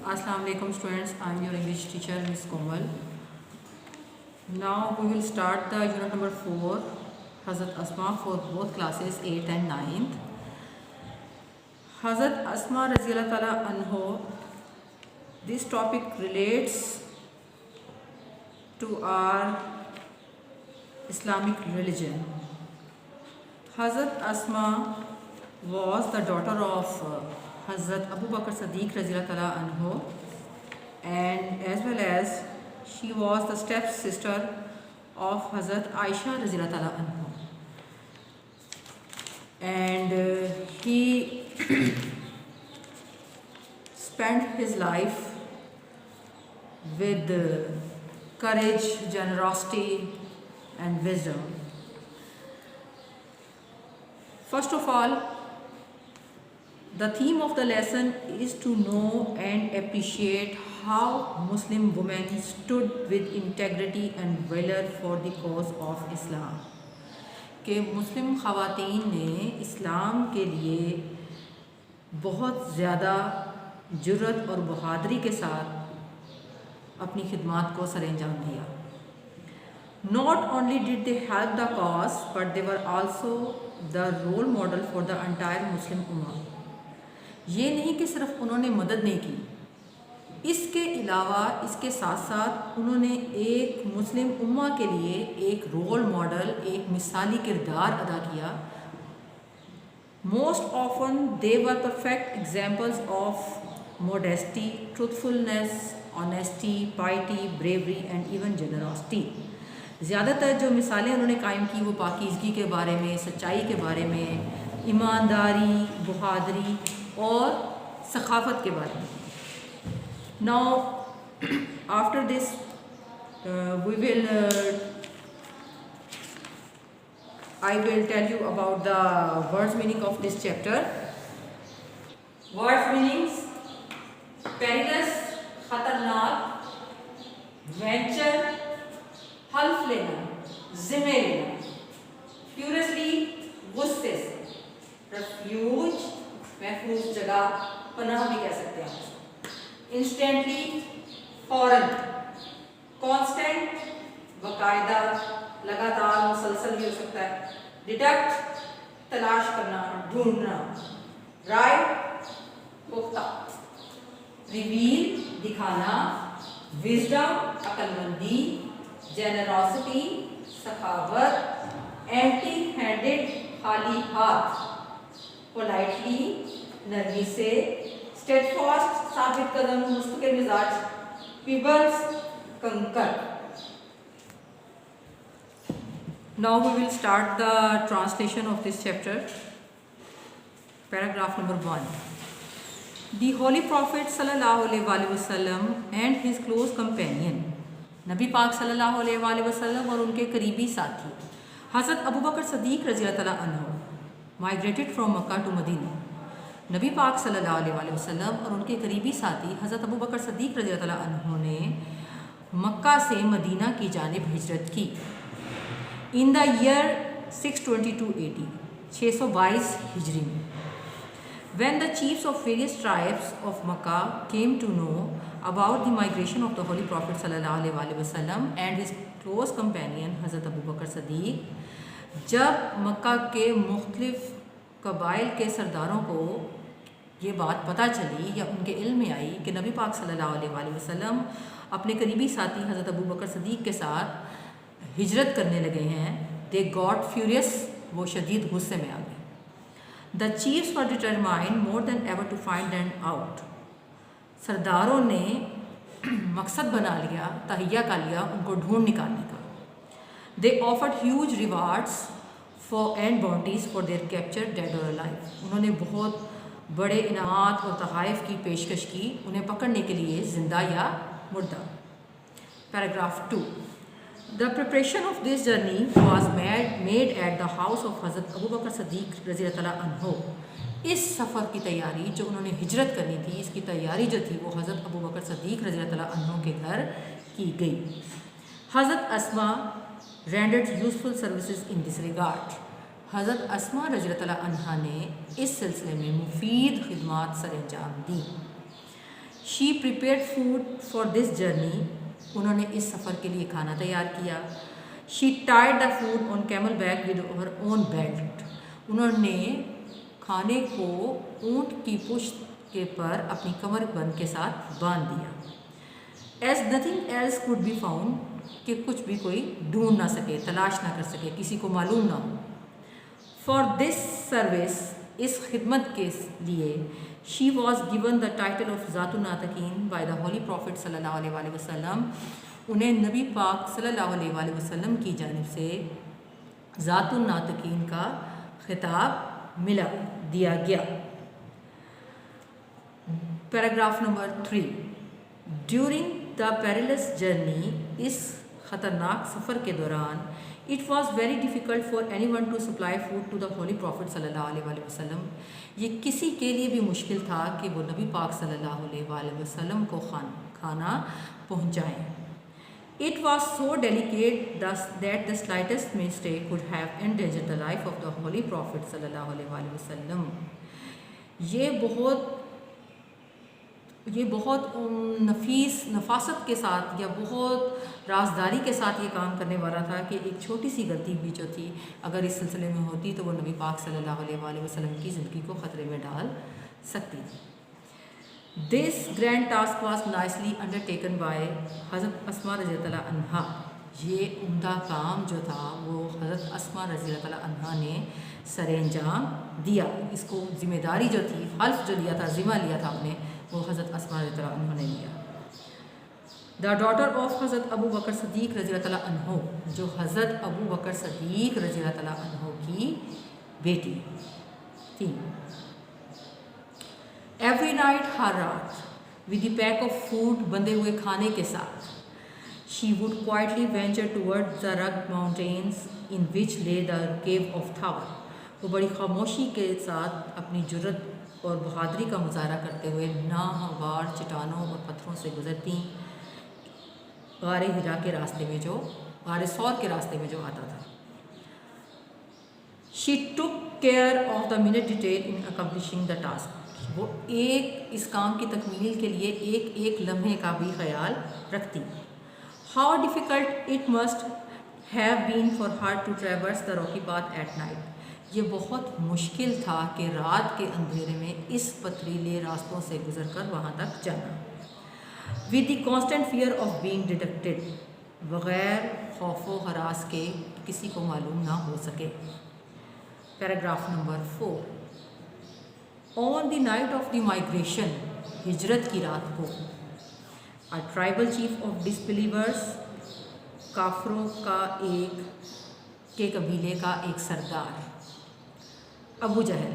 Assalamu alaikum students, I am your English teacher Miss Komal. Now we will start the unit number 4, Hazrat Asma, for both classes 8th and 9th. Hazrat Asma Raziyallahu Ta'ala Anho, this topic relates to our Islamic religion. Hazrat Asma was the daughter of Hazrat Abu Bakr Siddiq Raziyallahu Ta'ala Anhu, and as well as she was the step sister of Hazrat Aisha Raziyallahu Ta'ala Anhu. And he spent his life with courage, generosity and wisdom. First of all, the theme of the lesson is to know and appreciate how Muslim women stood with integrity and valor for the cause of Islam. کہ مسلم خواتین نے اسلام کے لیے بہت زیادہ جرأت اور بہادری کے ساتھ اپنی خدمات کو سر انجام دیا. Not only did they help the cause, but they were also the role model for the entire Muslim Ummah. یہ نہیں کہ صرف انہوں نے مدد نہیں کی، اس کے علاوہ اس کے ساتھ ساتھ انہوں نے ایک مسلم امہ کے لیے ایک رول ماڈل، ایک مثالی کردار ادا کیا. Most often they were perfect examples of modesty, truthfulness, honesty, piety, bravery and even generosity. زیادہ تر جو مثالیں انہوں نے قائم کی وہ پاکیزگی کے بارے میں، سچائی کے بارے میں، ایمانداری، بہادری اور ثقافت کے بارے میں. Now after this I will tell you about the words meaning of this chapter. Words meanings: perilous, khatarnak, venture, حلف لینا، ذمہ لینا، furiously، غصے سے، refuge، محفوظ جگہ، پناہ بھی کہہ سکتے ہیں. انسٹینٹلی، فوراً. کانسٹنٹ، باقاعدہ، لگاتار، مسلسل بھی ہو سکتا ہے. ڈیٹیکٹ، تلاش کرنا، ڈھونڈنا. رائٹ، پختہ. ریویل، دکھانا. وزڈم، عقل مندی. جنراسٹی، سخاوت. ایمٹی ہینڈڈ، خالی ہاتھ. پولائٹلی، نرمی سے. اسٹیڈ فاسٹ، ثابت قدم، مستقل مزاج. Payables, conquer. Now we will start the translation of this chapter. Paragraph number 1. The Holy Prophet sallallahu alaihi wasallam and his close companion, نبی پاک صلی اللہ علیہ وآلہ وسلم اور ان کے قریبی ساتھی حضرت ابو بکر صدیق رضی اللہ تعالیٰ عنہ migrated from مکہ to مدینہ. نبی پاک صلی اللہ علیہ وآلہ وسلم اور ان کے قریبی ساتھی حضرت ابو بکر صدیق رضی اللہ تعالیٰ عنہ نے مکہ سے مدینہ کی جانب ہجرت کی. ان دا ایئر 622 AD، 622 ہجری میں. when the chiefs of various tribes of Makkah came to know about the migration of the Holy Prophet sallallahu alaihi wasallam and his close companion حضرت ابو بکر صدیق، جب مکہ کے مختلف قبائل کے سرداروں کو یہ بات پتہ چلی یا ان کے علم میں آئی کہ نبی پاک صلی اللہ علیہ وآلہ وسلم اپنے قریبی ساتھی حضرت ابو بکر صدیق کے ساتھ ہجرت کرنے لگے ہیں، they got furious، وہ شدید غصے میں آ گئے. The chiefs were determined more than ever to find them out. سرداروں نے مقصد بنا لیا، تہیہ کر لیا ان کو ڈھونڈ نکالنے کا. They offered huge rewards for and bounties for their capture, dead or alive. انہوں نے بہت بڑے انعامات اور تحائف کی پیشکش کی انہیں پکڑنے کے لیے، زندہ یا مردہ. Paragraph 2. The preparation of this journey was made at the house of Hazrat Abu Bakr Siddiq رضی اللہ تعالیٰ عنہ. اس سفر کی تیاری جو انہوں نے ہجرت کرنی تھی، اس کی تیاری جو تھی وہ حضرت ابو بکر صدیق رضی اللہ تعالیٰ عنہ کے گھر کی گئی. حضرت اسما rendered useful services in this regard. حضرت اسما رضی اللہ عنہا نے اس سلسلے میں مفید خدمات سر انجام دیں. She prepared food for this journey, انہوں نے اس سفر کے لیے کھانا تیار کیا. She tied the food on camel back with her own belt, انہوں نے کھانے کو اونٹ کی پشت کے پر اپنی کمر بند کے ساتھ باندھ دیا. As nothing else could be found, کہ کچھ بھی کوئی ڈھونڈ نہ سکے، تلاش نہ کر سکے، کسی کو معلوم نہ ہو. فار دس سروس، اس خدمت کے لیے، she was given the title of ذات الناطقین بائی دا ہولی پروفٹ صلی اللہ علیہ وآلہ وسلم، انہیں نبی پاک صلی اللہ علیہ وآلہ وسلم کی جانب سے ذات الناطقین کا خطاب دیا گیا. Paragraph number 3. During the perilous journey, اس خطرناک سفر کے دوران، it was very difficult for any one to supply food to the holy prophet صلی اللہ علیہ وآلہ وسلم، یہ کسی کے لیے بھی مشکل تھا کہ وہ نبی پاک صلی اللہ علیہ وآلہ وسلم کو کھانا پہنچائیں. It was so delicate that the slightest mistake could have endangered the life of the Holy Prophet صلی اللہ علیہ وآلہ وسلم. یہ بہت نفاست کے ساتھ یا بہت رازداری کے ساتھ یہ کام کرنے والا تھا کہ ایک چھوٹی سی غلطی بھی جو تھی اگر اس سلسلے میں ہوتی تو وہ نبی پاک صلی اللہ علیہ وآلہ وسلم کی زندگی کو خطرے میں ڈال سکتی تھی. This grand task was nicely undertaken by حضرت اسماء رضی اللہ عنہا. یہ عمدہ کام جو تھا وہ حضرت اسماء رضی اللہ عنہا نے سر انجام دیا. اس کو ذمہ داری جو تھی، حلف جو لیا تھا، ذمہ لیا تھا اپنے، وہ حضرت اسماء رضی اللہ عنہ نے لیا. دا ڈاٹر آف حضرت ابو بکر صدیق رضی اللہ عنہ، جو حضرت ابو بکر صدیق رضی اللہ عنہ کی بیٹی تھی. ایوری نائٹ، ہر رات، with the pack of food, بندے ہوئے کھانے کے ساتھ، she would quietly venture toward the rugged mountains ان وچ لے دا کیو آف تھاور. وہ بڑی خاموشی کے ساتھ اپنی جرت اور بہادری کا مظاہرہ کرتے ہوئے ناہموار چٹانوں اور پتھروں سے گزرتی غار ہرا کے راستے میں غار ثور کے راستے میں جو آتا تھا. She took care of the minute detail in accomplishing the task. وہ اس کام کی تکمیل کے لیے ایک لمحے کا بھی خیال رکھتی. How difficult it must have been for her to traverse the rocky path at night. یہ بہت مشکل تھا کہ رات کے اندھیرے میں اس پتھریلے راستوں سے گزر کر وہاں تک جانا. With the constant fear of being detected, بغیر خوف و ہراس کے کسی کو معلوم نہ ہو سکے. Paragraph number 4. On the night of the migration, ہجرت کی رات کو، a tribal chief of disbelievers، کافروں کے قبیلے کا ایک سردار، ابو جہل،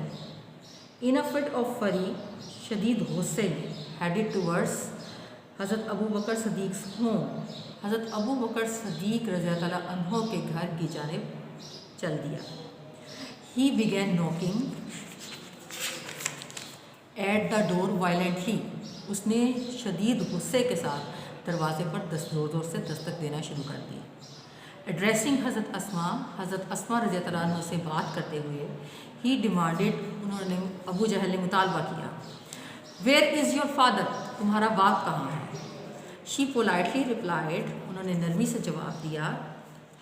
in a fit of fury، شدید غصے میں، headed towards حضرت ابو بکر صدیق's home، حضرت ابو بکر صدیق رضی اللہ عنہ کے گھر کی جانب چل دیا. He began knocking at the door violently، اس نے شدید غصے کے ساتھ دروازے پر زور زور سے دستک دینا شروع کر دی. ایڈریسنگ حضرت اسماء رضی اللہ عنہ سے بات کرتے ہوئے، ہی ڈیمانڈیڈ، انہوں نے ابو جہل نے مطالبہ کیا، ویئر از یور فادر، تمہارا باپ کہاں ہے؟ شی پولائٹلی ریپلائڈ، انہوں نے نرمی سے جواب دیا،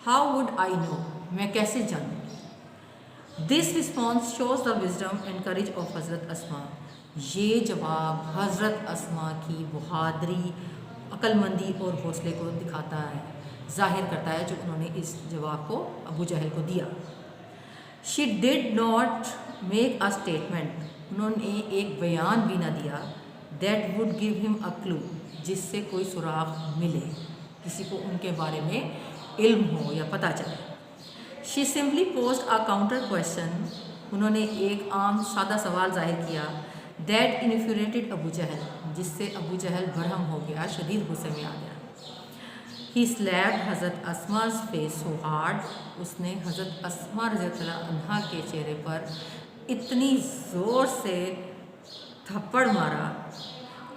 ہاؤ وڈ آئی نو، میں کیسے جانوں؟ This response shows the wisdom and courage of حضرت اسماء، یہ جواب حضرت اسماء کی بہادری، عقل مندی اور حوصلے کو دکھاتا ہے، ظاہر کرتا ہے، جو انہوں نے اس جواب کو ابو جہل کو دیا. She did not make a statement, انہوں نے ایک بیان بھی نہ دیا، دیٹ وڈ گیو ہم اے کلو، جس سے کوئی سراغ ملے، کسی کو ان کے بارے میں علم ہو یا پتہ چلے. She simply posed a counter question, انہوں نے ایک عام سادہ سوال ظاہر کیا، دیٹ انفیوریٹڈ ابو جہل، جس سے ابو جہل برہم ہو گیا، شدید غصے میں آ گیا. ہی سلیپڈ حضرت اسماء's face so hard، اس نے حضرت اسماء رضی اللہ عنہا کے چہرے پر اتنی زور سے تھپڑ مارا،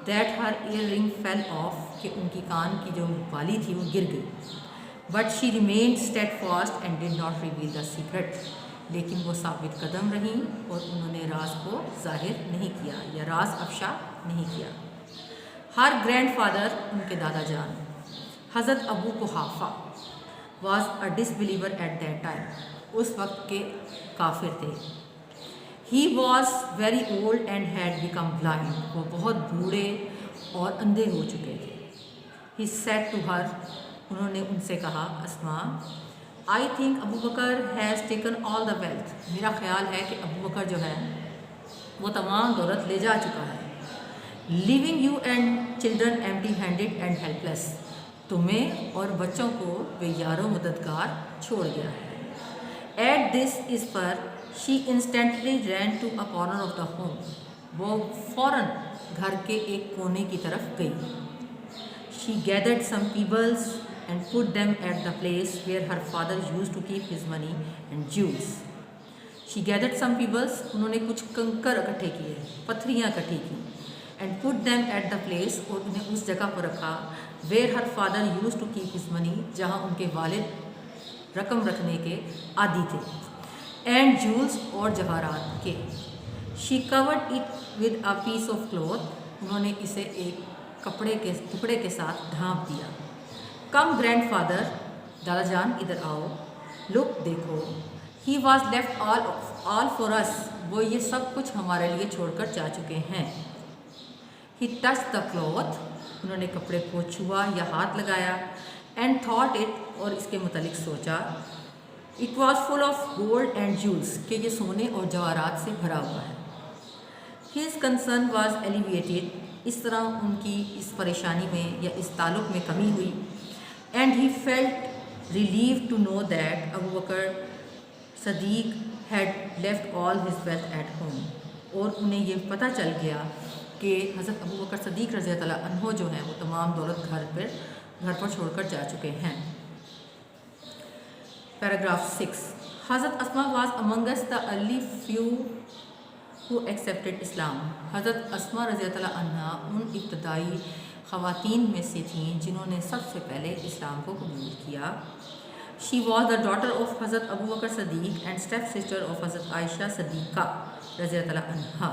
دیٹ ہر ایئر رنگ فیل آف، کہ ان کی کان کی جو بالی تھی وہ گر گئی. But she remained steadfast and did not reveal the secret, لیکن وہ ثابت قدم رہیں اور انہوں نے راز کو ظاہر نہیں کیا یا راز افشا نہیں کیا. ہر گرینڈ فادر ان کے دادا جان حضرت Abu Quhafa was a disbeliever at that time, اس وقت کے کافر تھے. He was very old and had become blind, وہ بہت بوڑھے اور اندھے ہو چکے تھے. ہی سیڈ ٹو ہر، انہوں نے ان سے کہا، Asma I think Abu Bakr has taken all the wealth, میرا خیال ہے کہ ابو بکر جو ہے وہ تمام دولت لے جا چکا ہے. Leaving you and children empty handed and helpless, تمہیں اور بچوں کو بے یار و مددگار چھوڑ گیا ہے. ایٹ دس اس پر she instantly ran to a corner of the home, وہ فوراً گھر کے ایک کونے کی طرف گئی. She gathered some pebbles and put them at the place where her father used to keep his money and jewels. She gathered some pebbles, انہوں نے کچھ کنکر اکٹھے کیے، پتھریاں اکٹھی کی. And put them at the place, اور انہیں اس جگہ پر رکھا where her father used to keep his money, جہاں ان کے والد رقم رکھنے کے عادی تھے. اینڈ جولس، اور جواہرات کے. She covered it with a piece of cloth, انہوں نے اسے ایک کپڑے کے ٹکڑے کے ساتھ ڈھانپ دیا. کم گرینڈ فادر، دادا جان ادھر آؤ. لک، دیکھو. He was left all for us, وہ یہ سب کچھ ہمارے لیے چھوڑ کر جا چکے ہیں. ہی ٹچ دا کلوتھ، انہوں نے کپڑے کو چھوا یا ہاتھ لگایا. اینڈ تھاٹ اٹ، اور اس کے متعلق سوچا. It was full of gold and jewels, کہ یہ سونے اور جواہرات سے بھرا ہوا ہے. ہز کنسرن واز ایلیویٹیڈ، اس طرح ان کی اس پریشانی میں یا اس تعلق میں کمی ہوئی. And he felt relieved to know that Abu Bakr Siddiq had left all his wealth at home, اور انہیں یہ پتہ چل گیا کہ حضرت ابو بکر صدیق رضی اللہ عنہ جو ہیں وہ تمام دولت گھر پر چھوڑ کر جا چکے ہیں. پیراگراف 6. حضرت اسما was among us the early few who accepted Islam. حضرت اسما رضی اللہ عنہ ان ابتدائی خواتین میں سے تھیں جنہوں نے سب سے پہلے اسلام کو قبول کیا. She was the daughter of حضرت ابو Bakr Siddiq and step sister of حضرت عائشہ صدیقہ رضی اللہ عنہ.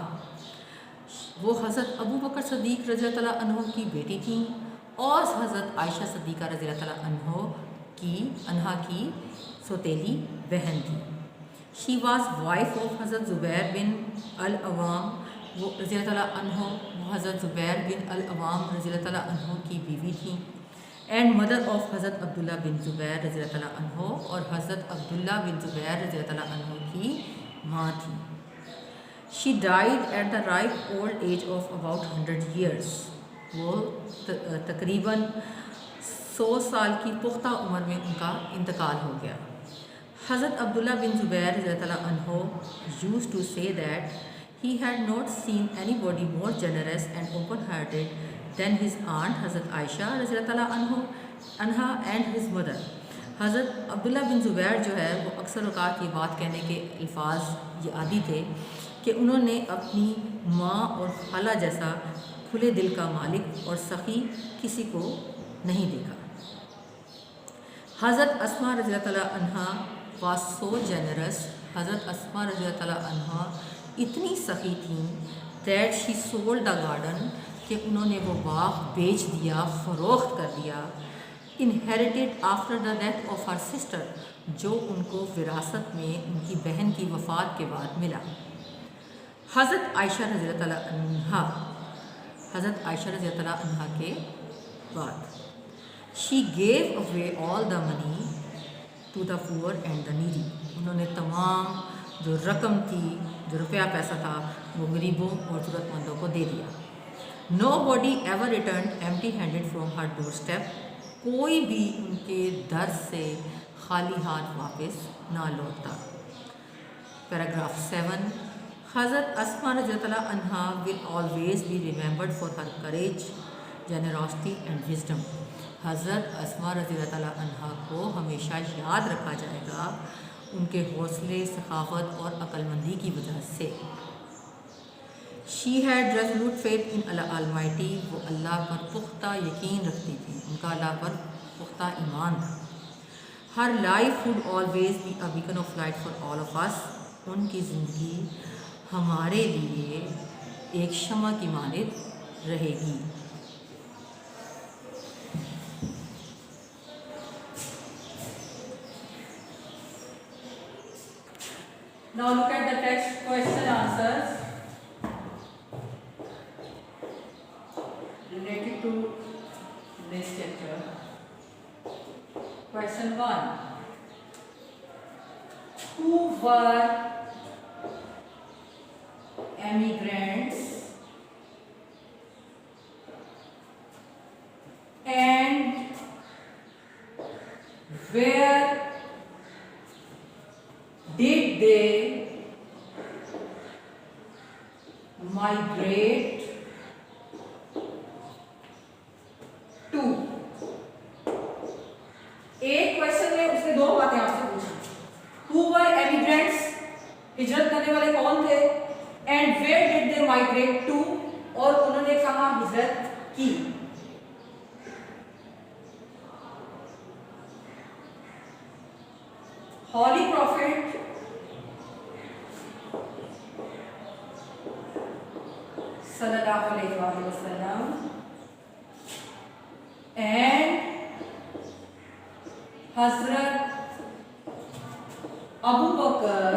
وہ حضرت ابو بکر صدیق رضی اللہ عنہ کی بیٹی تھیں اور حضرت عائشہ صدیقہ رضی اللہ عنہ کی سوتیلی بہن تھی. شی واز وائف آف حضرت زبیر بن العوام، وہ رضی اللہ عنہ وہ حضرت زبیر بن العوام رضی اللہ عنہ کی بیوی تھیں. اینڈ مدر آف حضرت عبداللہ بن زبیر رضی اللہ عنہ، اور حضرت عبداللہ بن زبیر رضی اللہ عنہ کی ماں تھی. She died at the ripe old age of about 100 years، وہ تقریباً 100 سال کی پختہ عمر میں ان کا انتقال ہو گیا. حضرت عبداللہ بن زبیر رضی اللہ عنہ used to say that he had not seen anybody more generous and open-hearted than his aunt حضرت عائشہ رضی اللہ عنہ and his mother. حضرت عبداللہ بن زبیر جو ہے وہ اکثر اوقات یہ بات کہنے کے الفاظ یہ عادی تھے کہ انہوں نے اپنی ماں اور خالہ جیسا کھلے دل کا مالک اور سخی کسی کو نہیں دیکھا. حضرت اسما رضی اللہ عنہ was so generous، حضرت اسما رضی اللہ عنہ اتنی سخی تھیں that she sold the garden، کہ انہوں نے وہ باغ بیچ دیا، فروخت کر دیا. inherited after the death of her sister، جو ان کو وراثت میں ان کی بہن کی وفات کے بعد ملا. حضرت عائشہ رضی اللہ عنہ، حضرت عائشہ رضی اللہ عنہ کے بعد she gave away all the money to the poor and the needy، انہوں نے تمام جو رقم تھی، جو روپیہ پیسہ تھا، وہ غریبوں اور ضرورت مندوں کو دے دیا. nobody ever returned empty handed from her doorstep، کوئی بھی ان کے در سے خالی ہاتھ واپس نہ لوٹتا. پیراگراف 7. حضرت اسما رضی اللہ عنہ will always be remembered for her courage, generosity and wisdom. حضرت اسما رضی اللہ عنہ کو ہمیشہ یاد رکھا جائے گا ان کے حوصلے، سخاوت اور عقل مندی کی وجہ سے. She had resolute faith in Allah Almighty، وہ اللہ پر پختہ یقین رکھتی تھی، ان کا اللہ پر پختہ ایمان تھا. Her life would always be a beacon of light for all of us، ان کی زندگی ہمارے لیے ایک شمع کی مانند رہے گی. answers related to this chapter. Question 1. Who were emigrants and where did they migrate to? एक क्वेश्चन में उसने दो बातें आपसे पूछी. Who were emigrants? हिजरत करने वाले कौन थे? And where did they migrate to? और उन्होंने कहाँ हिजरत की? Holy Prophet sallallahu alaihi wasallam and Hazrat Abu Bakr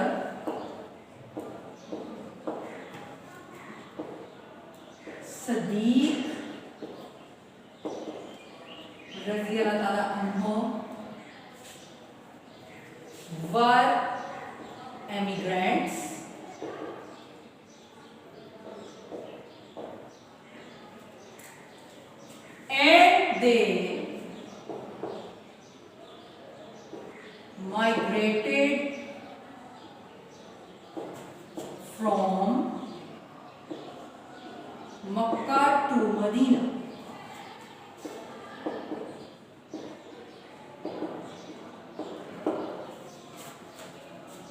Siddiq radhiyallahu ta'ala anhu were emigrants and they migrated from Makkah to Medina.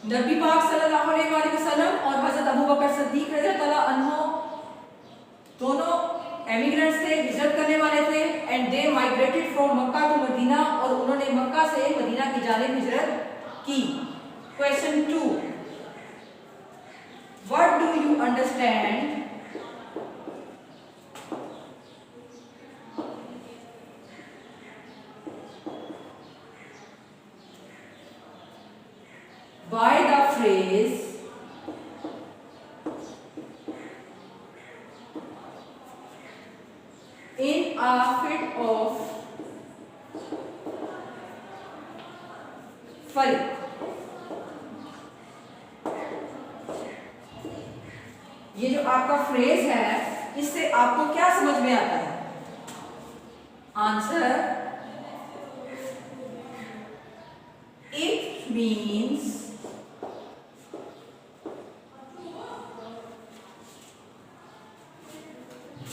नबी पाक सल्लल्लाहु अलैहि वसल्लम और हजरत अबू बकर सिद्दीक रज़ियल्लाहु अन्हु दोनों एमिग्रेंट्स थे, हिजरत करने वाले थे. And they migrated from Mecca to Medina, और उन्होंने मक्का से मदीना की जानिब हिजरत की. Question 2. What do you understand by the phrase in a fit of fight? ये जो आपका फ्रेज है, इससे आपको क्या समझ में आता है? Answer, it means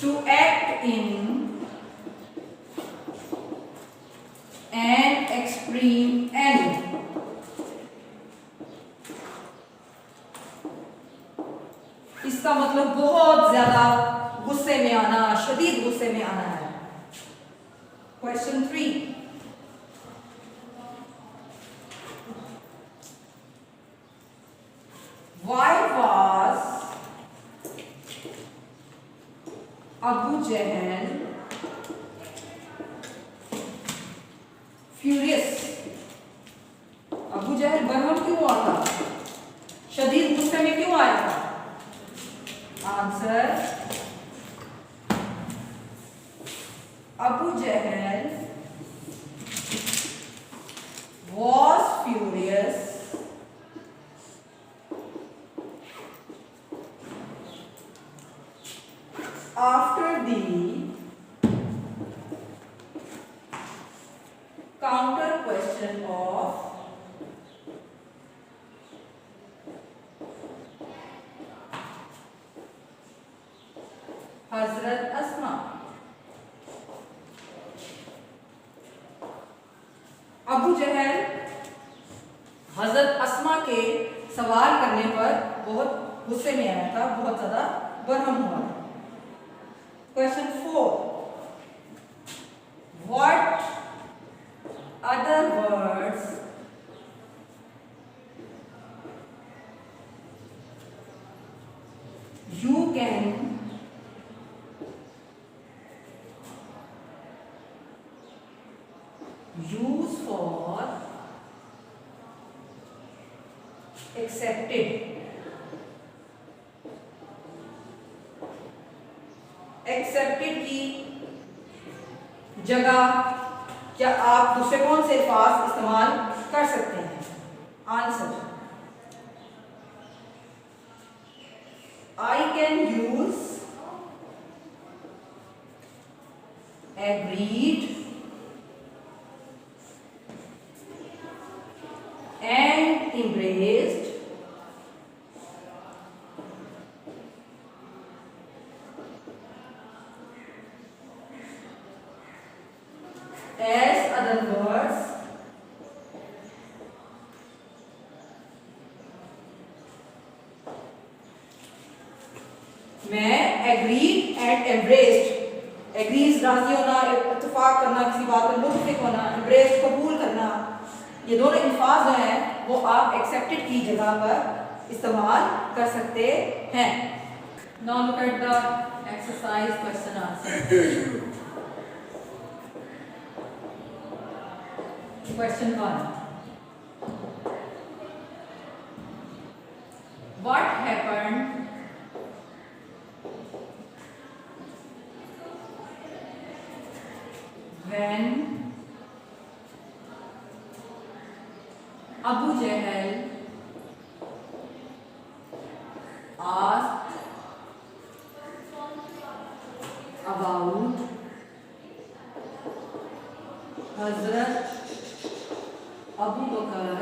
to act in an extreme end. इसका मतलब बहुत ज्यादा गुस्से में आना, शदीद गुस्से में आना है. Question 3. Why was Abu Jahl furious? Abu Jahl बरहम क्यों हुआ था? शदीद गुस्से में क्यों आया था? Answer, Abu Jahl was furious after the counter question of Hazrat Asma. Abu Jahl हजरत अस्मा के सवाल करने पर बहुत गुस्से में आया था, बहुत ज्यादा बरहम हुआ था. Question 4. What other words you can use for accepted? जगह क्या आप दूसरे कौन से अल्फाज इस्तेमाल कर सकते हैं? Answer, I can use agreed and embraced as other words मैं एग्रीड एंड एम्ब्रेस्ड, एग्रीज राजी होना, इत्तेफाक करना, किसी बात पर मुत्तफिक होना, एम्ब्रेस्ड कबूल करना, ये दोनों अल्फाज जो हैं वो आप एक्सेप्टेड की जगह पर इस्तेमाल कर सकते हैं। Now look at the exercise question answer. Question 1, what happened when Abu Jahl asked about Hazrat Abu Bakr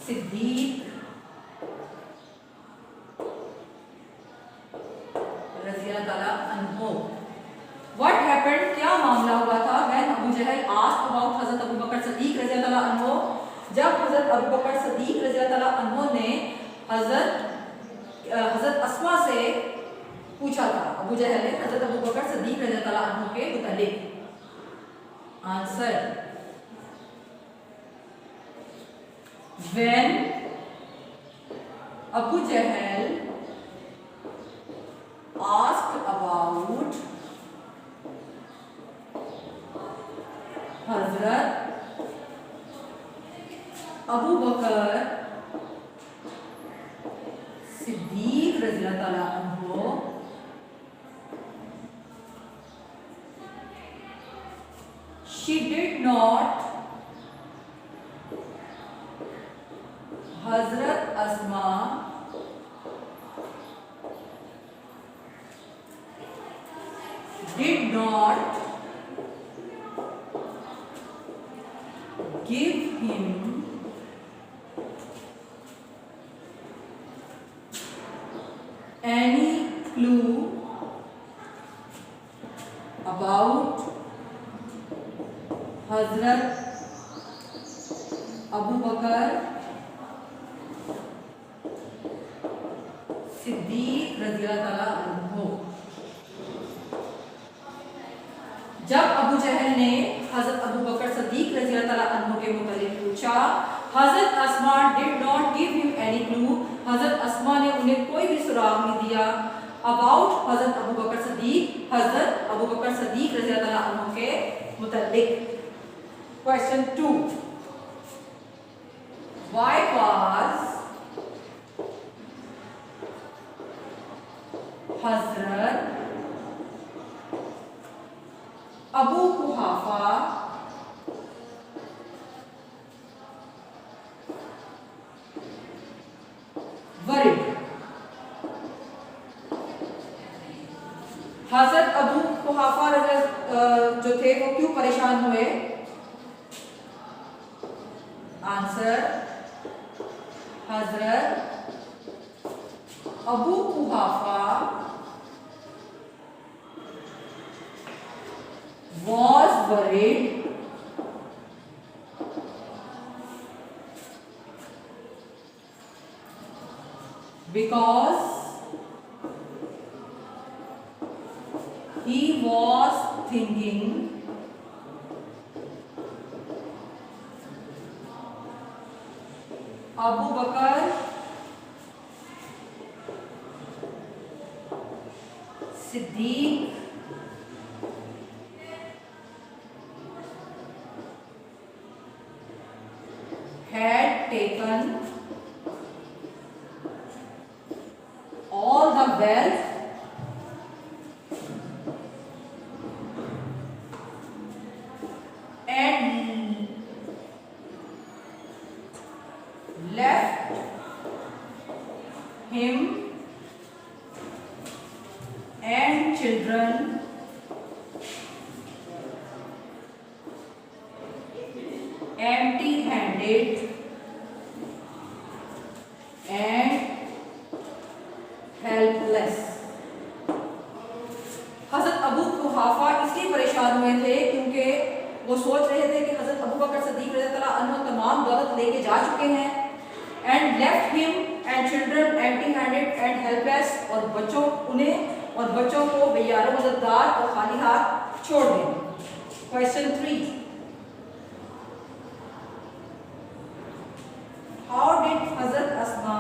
Siddiq What happened? क्या मामला हुआ था? When Abu Jahl asked about Hazrat Abu Bakr Siddiq रज़ियल्लाहु अन्हु, जब हज़रत अबू बकर सिद्दीक रज़ियल्लाहु अन्हु ने हज़रत अस्मा से पूछा था, अबू जहल ने हज़रत अबू बकर सिद्दीक रज़ियल्लाहु अन्हु के मुतालिक। Answer, when Abu Jahl asked about Hazrat Abu Bakr Siddiq रज़ियल्लाहु अन्हु, she did not Hazrat Asma did not give him any clue about Hazrat Abu Bakr Siddiq रज़ियल्लाहु अन्हु। जब अबू जहल ने हज़रत अबू बकर सिद्दीक रज़ियल्लाहु अन्हु के मुतालिक पूछा, हज़रत Asma did not give him any clue, हज़रत अस्मा ने उन्हें कोई भी सुराग नहीं दिया अबाउट हज़रत अबू बकर सिद्दीक रज़ियल्लाहु अन्हु के मुतालिक। क्वेश्चन 2, व्हाई वाज हज़रत अबू कुहाफा वरिड, हज़रत अबू कुहाफा जो थे वो क्यों परेशान हुए? आंसर, हज़रत Abu कुहाफा was worried because he was thinking Abu Bakr Siddiq had taken all the wealth children empty-handed and helpless. हज़रत अबू कुहाफा इसलिए परेशान हुए थे क्योंकि वो सोच रहे थे कि हज़रत अबू बकर सिद्दीक़ रज़ियल्लाहु अन्हु तमाम दौलत लेके जा चुके हैं, and left him and children empty-handed and helpless, और बच्चों को बेयारो मददगार और खाली हाथ छोड़ दें. Question 3. How did Hazrat Asma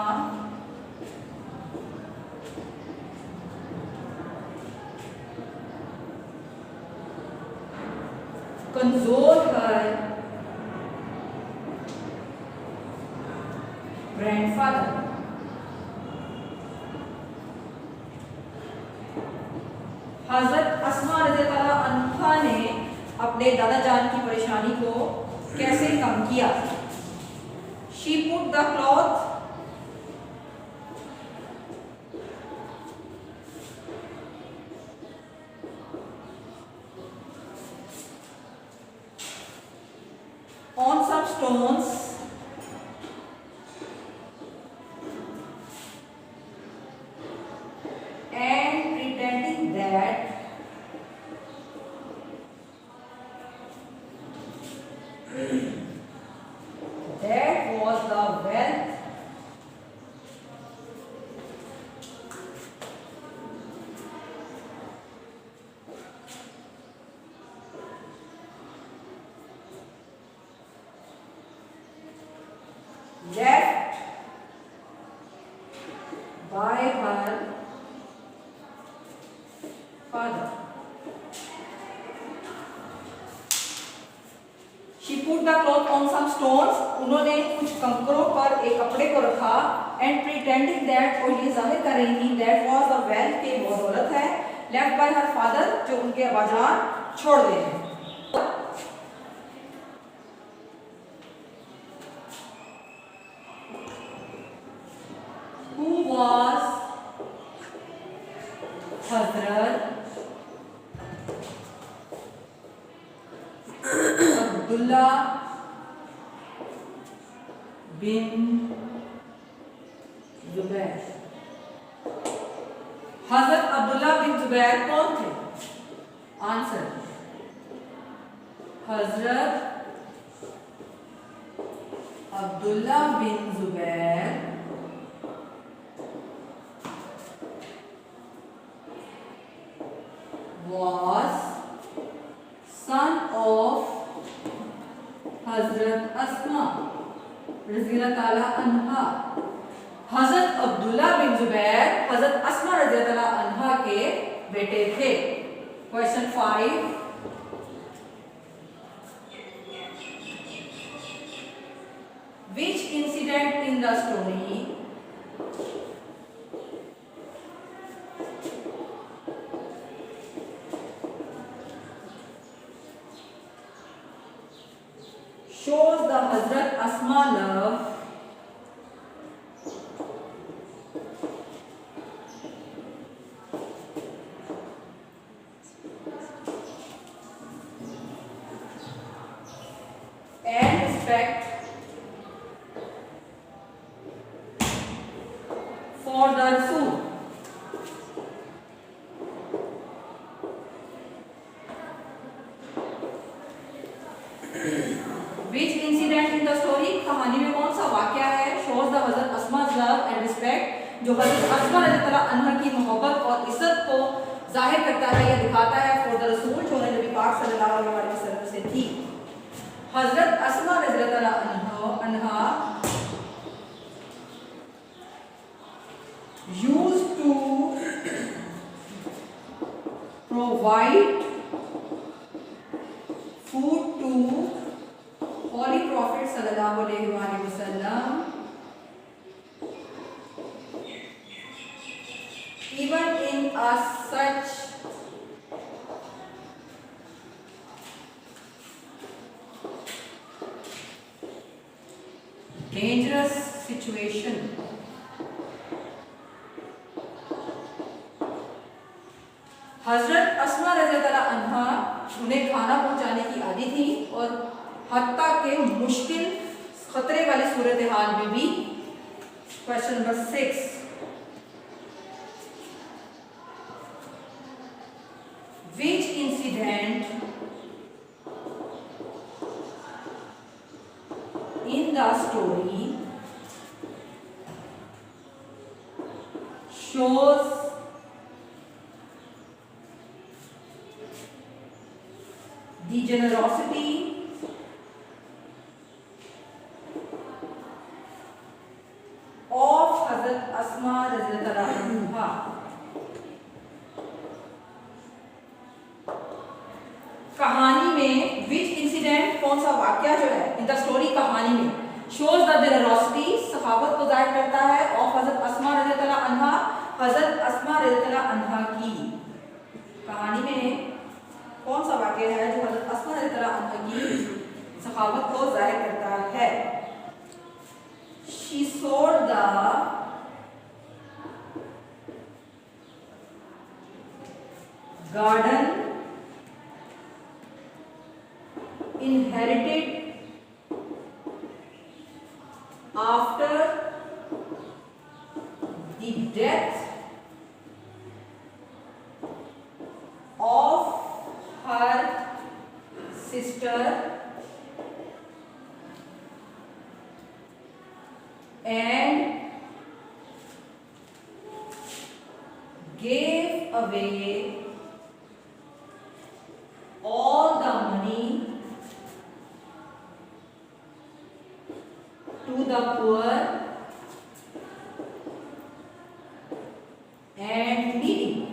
console her grandfather? Hazrat Asma रज़ियल्लाहु अन्हा ने अपने दादा जान की परेशानी को कैसे कम किया? She put the cloth on some stones and pretending that that was the wealth left by her father. She put the cloth on some stones. उन्होंने कुछ कंकरों पर एक कपड़े को रखा and pretending that, और ये जाहिर कर रही थी that was the wealth के वो दौलत है left by her father जो उनके अब्बाजान छोड़ गए हैं. Who was Hazrat Abdullah bin Zubair? हजरत अब्दुल्ला बिन जुबैर कौन थे? Answer, Hazrat Abdullah bin Zubair was son of Hazrat Asma रज़ियल्लाहु ताला अन्हा. हजरत अब्दुल्ला बिन जुबैर हजरत अस्मा रज़ियल्लाहु अन्हा के बेटे थे. Question 5. Which incident in the story shows the Hazrat Asma love and respect for the Rasul? Which incident in the story, कहानी में कौन सा वाक़या है shows the Hazrat Asma's love and respect, जो हजरत अस्मा रज़ियल्लाहु अन्हा की मोहब्बत और इज्जत को जाहिर करता है या दिखाता है for the Rasul, जो नबी पाक सल्लल्लाहु अलैहि वसल्लम से थी. हजरत अस्मा रज़ियल्लाहु अन्हा used to provide food to Holy Prophet sallallahu alaihi wasallam even in a such dangerous situation. हज़रत अस्मा रज़ियल्लाहु अन्हा उन्हें खाना पहुंचाने की आदी थी और हत्ता के मुश्किल खतरे वाली सूरत हाल में भी। Question number 6, which incident in the story shows the generosity of Hazrat Asma रज़ियल्लाहु अन्हा। कहानी में विच इंसिडेंट, कौन सा वाक्य जो है इन द स्टोरी कहानी में, शोज द जेनरोसिटी, सखावत को जाहिर करता है, ऑफ हजरत अस्मा रज़ियल्लाहु अन्हा, हजरत अस्मा रज़ियल्लाहु अन्हा की। कहानी में कौन सा वाक्य है जो हजरत अस्मा रज़ियल्लाहु अन्हा की सखावत को जाहिर करता है? She sold the garden inherited after the death of her sister and gave away all the money to the poor and needy.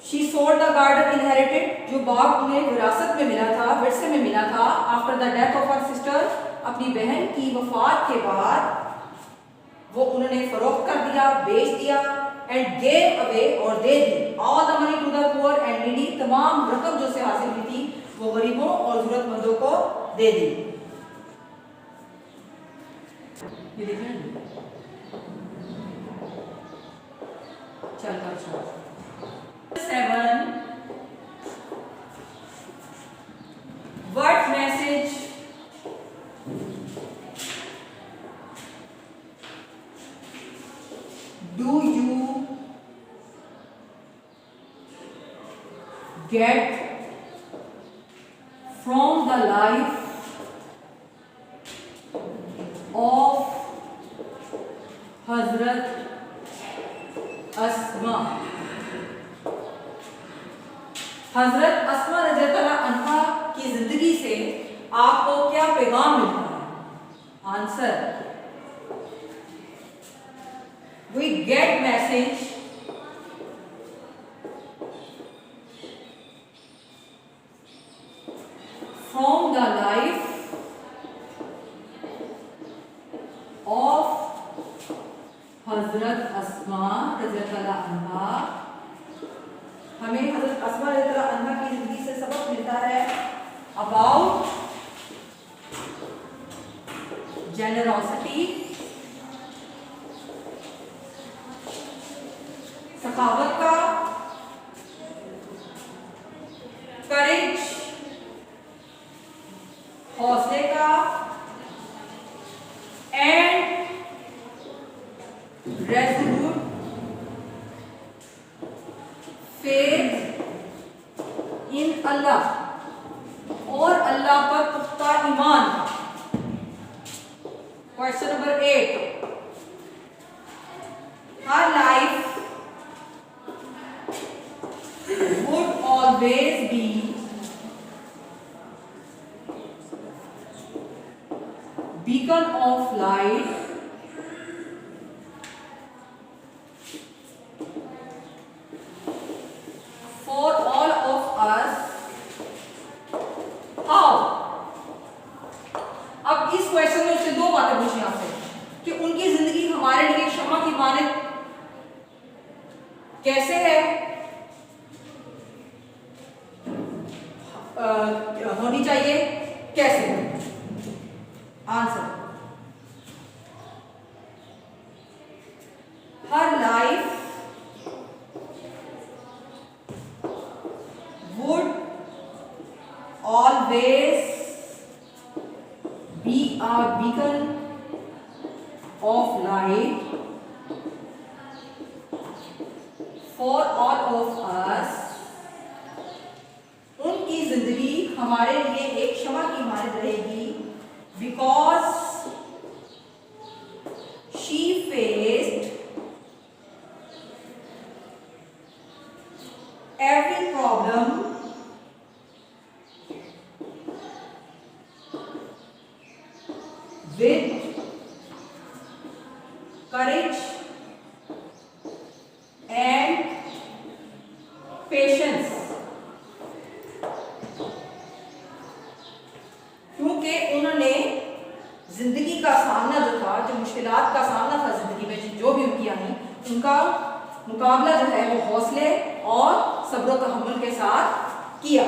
She sold the garden inherited, जो बाग उन्हें विरासत में मिला था, विरसे में मिला था, after the death of her sister, अपनी बहन की वफात के बाद वो उन्होंने फरोख्त कर दिया, बेच दिया, एंड गेव अवे और दे दी, all the money to the poor and needy, तमाम रकम जो से हासिल हुई थी वो गरीबों और जरूरतमंदों को दे दी। ये देखिए चल अच्छा 7, what message do you get from the life of Hazrat Asma? Hazrat Asma रज़ियल्लाहु अन्हा की जिंदगी से आपको क्या पैगाम मिलता है? Answer, we get message from the life of हजरत अस्मा रज़ियल्लाहु अन्हा। हमें हजरत अस्मा रज़ियल्लाहु अन्हा की जिंदगी से सबक मिलता है अबाउट जेनरोसिटी, सखावत का, करेज, हौसले का, एंड रेज़ोल्यूट फेथ इन अल्लाह, और अल्लाह पर पुख्ता ईमान। Question number 8, her life would always be beacon of light for all of us. How? अब इस क्वेश्चन में उससे दो बातें पूछी आपसे कि उनकी जिंदगी हमारे लिए शम्मा की मानद कैसे है, होनी चाहिए, कैसे? Answer, her life all of us, उनकी जिंदगी हमारे लिए एक क्षमा की मानद रहेगी, because she faced every problem with courage and patience. क्योंकि उन्होंने जिंदगी का सामना जो था, जो मुश्किलात का सामना था जिंदगी में, जो भी उनकी आई, उनका मुकाबला जो है वो हौसले और सब्र व तहम्मुल के साथ किया।